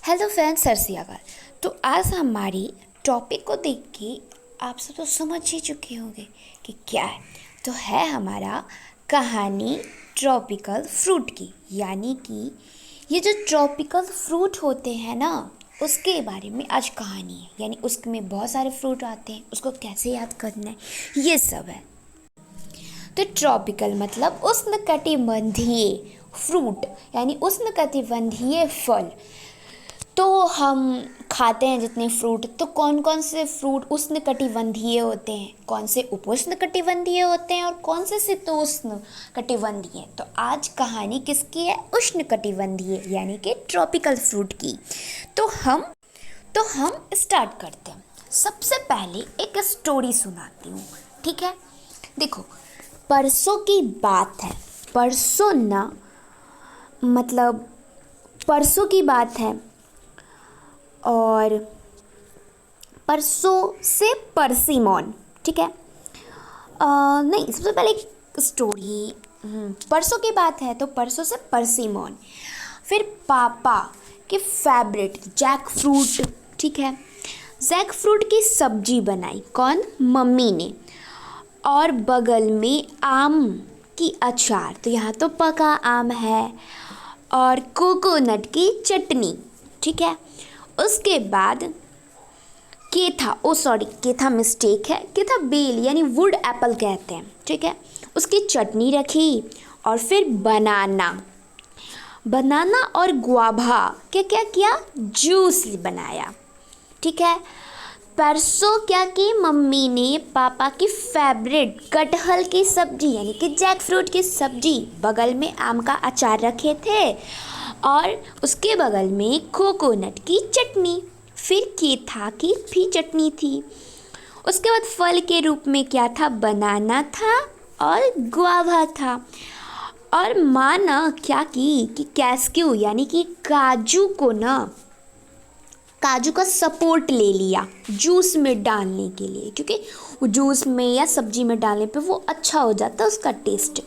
Hello friends, सत श्री अकाल। तो आज हमारी टॉपिक को देख के आप सब तो समझ ही चुके होंगे कि क्या है। तो है हमारा कहानी ट्रॉपिकल फ्रूट की, यानी कि ये जो ट्रॉपिकल फ्रूट होते हैं ना, उसके बारे में आज कहानी है। यानी उसमें बहुत सारे फ्रूट आते हैं, उसको कैसे याद करना है, ये सब है। तो ट्रॉपिकल मतलब उष्णकटिबंधीय फ्रूट, यानी उष्णकटिबंधीय फल। तो हम खाते हैं जितने फ्रूट, तो कौन कौन से फ्रूट उष्णकटिबंधीय होते हैं, कौन से उपोष्णकटिबंधीय होते हैं और कौन से शीतोष्ण कटिबंधीय। तो आज कहानी किसकी है? उष्णकटिबंधीय यानी कि ट्रॉपिकल फ्रूट की। तो हम स्टार्ट करते हैं। सबसे पहले एक स्टोरी सुनाती हूँ, ठीक है। देखो, परसों की बात है। परसों ना मतलब परसों की बात है, और परसों से परसिमॉन, ठीक है। नहीं, सबसे पहले एक स्टोरी। परसों की बात है तो परसों से परसिमॉन। फिर पापा के फेवरेट जैक फ्रूट, ठीक है, जैक फ्रूट की सब्जी बनाई। कौन? मम्मी ने। और बगल में आम की अचार, तो यहाँ तो पका आम है, और कोकोनट की चटनी, ठीक है। उसके बाद केथा मिस्टेक है, केथा बेल यानी वुड एप्पल कहते हैं, ठीक है, उसकी चटनी रखी। और फिर बनाना और गुआभा क्या क्या किया? जूस बनाया, ठीक है। परसों क्या की? मम्मी ने पापा की फेवरेट कटहल की सब्जी यानी कि जैक फ्रूट की सब्जी, बगल में आम का अचार रखे थे, और उसके बगल में कोकोनट की चटनी। फिर केथा की भी चटनी थी। उसके बाद फल के रूप में क्या था? बनाना था और गुआवा था। और माँ ना क्या की कि कैस्क्यू यानी कि काजू का सपोर्ट ले लिया जूस में डालने के लिए, क्योंकि वो जूस में या सब्जी में डालने पे वो अच्छा हो जाता है उसका टेस्ट,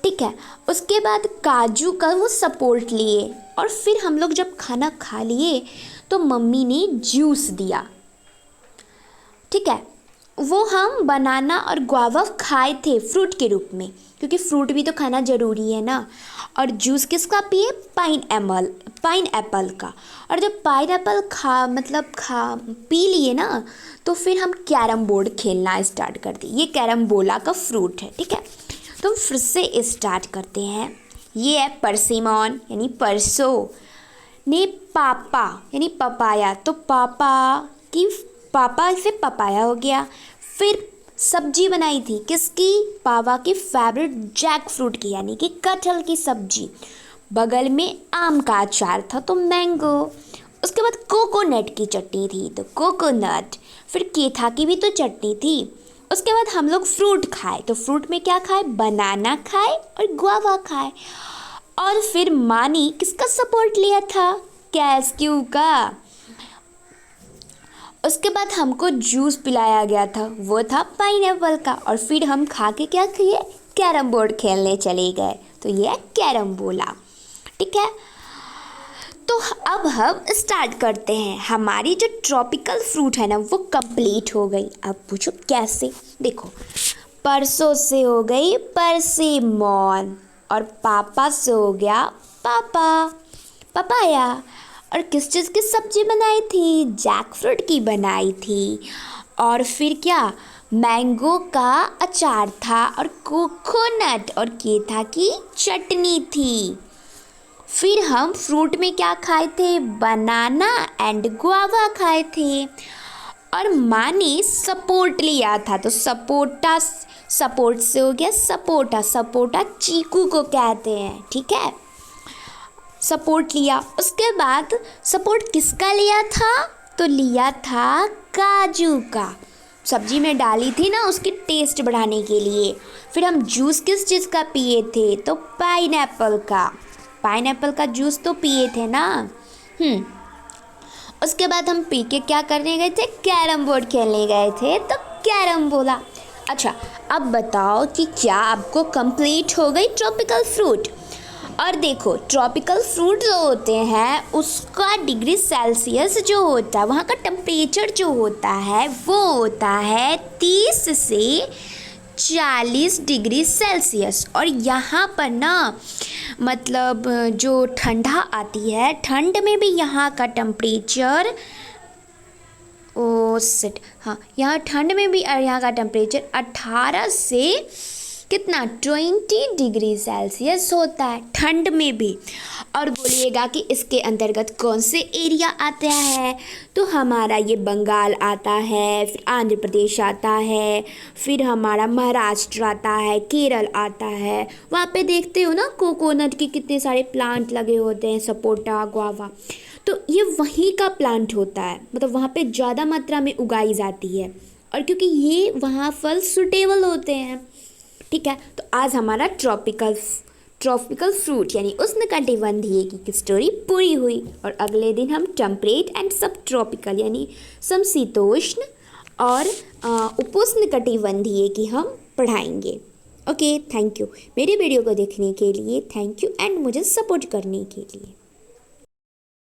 ठीक है। उसके बाद काजू का वो सपोर्ट लिए, और फिर हम लोग जब खाना खा लिए तो मम्मी ने जूस दिया, ठीक है। वो हम बनाना और गुआवा खाए थे फ्रूट के रूप में, क्योंकि फ्रूट भी तो खाना ज़रूरी है ना। और जूस किसका पिए? पाइन एप्पल का। और जब पाइन एप्पल पी लिए ना, तो फिर हम कैरम बोर्ड खेलना स्टार्ट कर दिए। ये कैरम बोला का फ्रूट है, ठीक है। तो फिर से स्टार्ट करते हैं। ये है परसिमॉन यानी परसों ने पापा यानी पपाया, तो पापा से पपाया हो गया। फिर सब्जी बनाई थी किसकी? पापा की फेवरेट जैक फ्रूट की यानी कि कटहल की सब्जी। बगल में आम का अचार था तो मैंगो। उसके बाद कोकोनट की चटनी थी तो कोकोनट। फिर केथा की भी तो चटनी थी। उसके बाद हम लोग फ्रूट खाए, तो फ्रूट में क्या खाए? बनाना खाए और गुआवा खाए। और फिर माँ ने किसका सपोर्ट लिया था? कैस्क्यू का। उसके बाद हमको जूस पिलाया गया था, वो था पाइनएप्पल का। और फिर हम खा के क्या किए? कैरम बोर्ड खेलने चले गए, तो ये है कैरम बोला, ठीक है। तो अब हम स्टार्ट करते हैं। हमारी जो ट्रॉपिकल फ्रूट है ना, वो कंप्लीट हो गई। अब पूछो कैसे? देखो, परसों से हो गई परसिमॉन, और पापा से हो गया पपाया। और किस चीज़ की सब्जी बनाई थी? जैक फ्रूट की बनाई थी। और फिर क्या? मैंगो का अचार था, और कोकोनट और केथा की चटनी थी। फिर हम फ्रूट में क्या खाए थे? बनाना एंड गुआवा खाए थे। और माँ ने सपोर्ट लिया था, तो सपोर्ट से हो गया सपोटा चीकू को कहते हैं, ठीक है। सपोर्ट लिया। उसके बाद सपोर्ट किसका लिया था? तो लिया था काजू का। सब्जी में डाली थी ना उसकी टेस्ट बढ़ाने के लिए। फिर हम जूस किस चीज़ का पिए थे? तो पाइनएप्पल का जूस तो पिए थे ना। उसके बाद हम पी के क्या करने गए थे? कैरम बोर्ड खेलने गए थे, तो कैरम बोला। अच्छा, अब बताओ कि क्या आपको कंप्लीट हो गई ट्रॉपिकल फ्रूट? और देखो ट्रॉपिकल फ्रूट जो होते हैं उसका डिग्री सेल्सियस जो होता है, वहाँ का टेम्परेचर जो होता है वो होता है 30 से 40 डिग्री सेल्सियस। और यहाँ पर ना मतलब जो ठंडा आती है, ठंड में भी यहाँ का टेम्परेचर हाँ, यहाँ ठंड में भी यहाँ का टेम्परेचर 18 से कितना 20 डिग्री सेल्सियस होता है ठंड में भी। और बोलिएगा कि इसके अंतर्गत कौन से एरिया आता है, तो हमारा ये बंगाल आता है, फिर आंध्र प्रदेश आता है, फिर हमारा महाराष्ट्र आता है, केरल आता है। वहाँ पे देखते हो ना कोकोनट के कितने सारे प्लांट लगे होते हैं, सपोटा, गुआवा, तो ये वहीं का प्लांट होता है, मतलब वहाँ पे ज़्यादा मात्रा में उगाई जाती है और क्योंकि ये वहाँ फल सुटेबल होते हैं। ठीक है, तो आज हमारा ट्रॉपिकल फ्रूट यानी उष्णकटिबंधीय की स्टोरी पूरी हुई और अगले दिन हम टेम्परेट एंड सब ट्रॉपिकल यानी समशीतोष्ण और उपोष्णकटिबंधीय की हम पढ़ाएंगे। ओके, थैंक यू मेरी वीडियो को देखने के लिए, थैंक यू एंड मुझे सपोर्ट करने के लिए।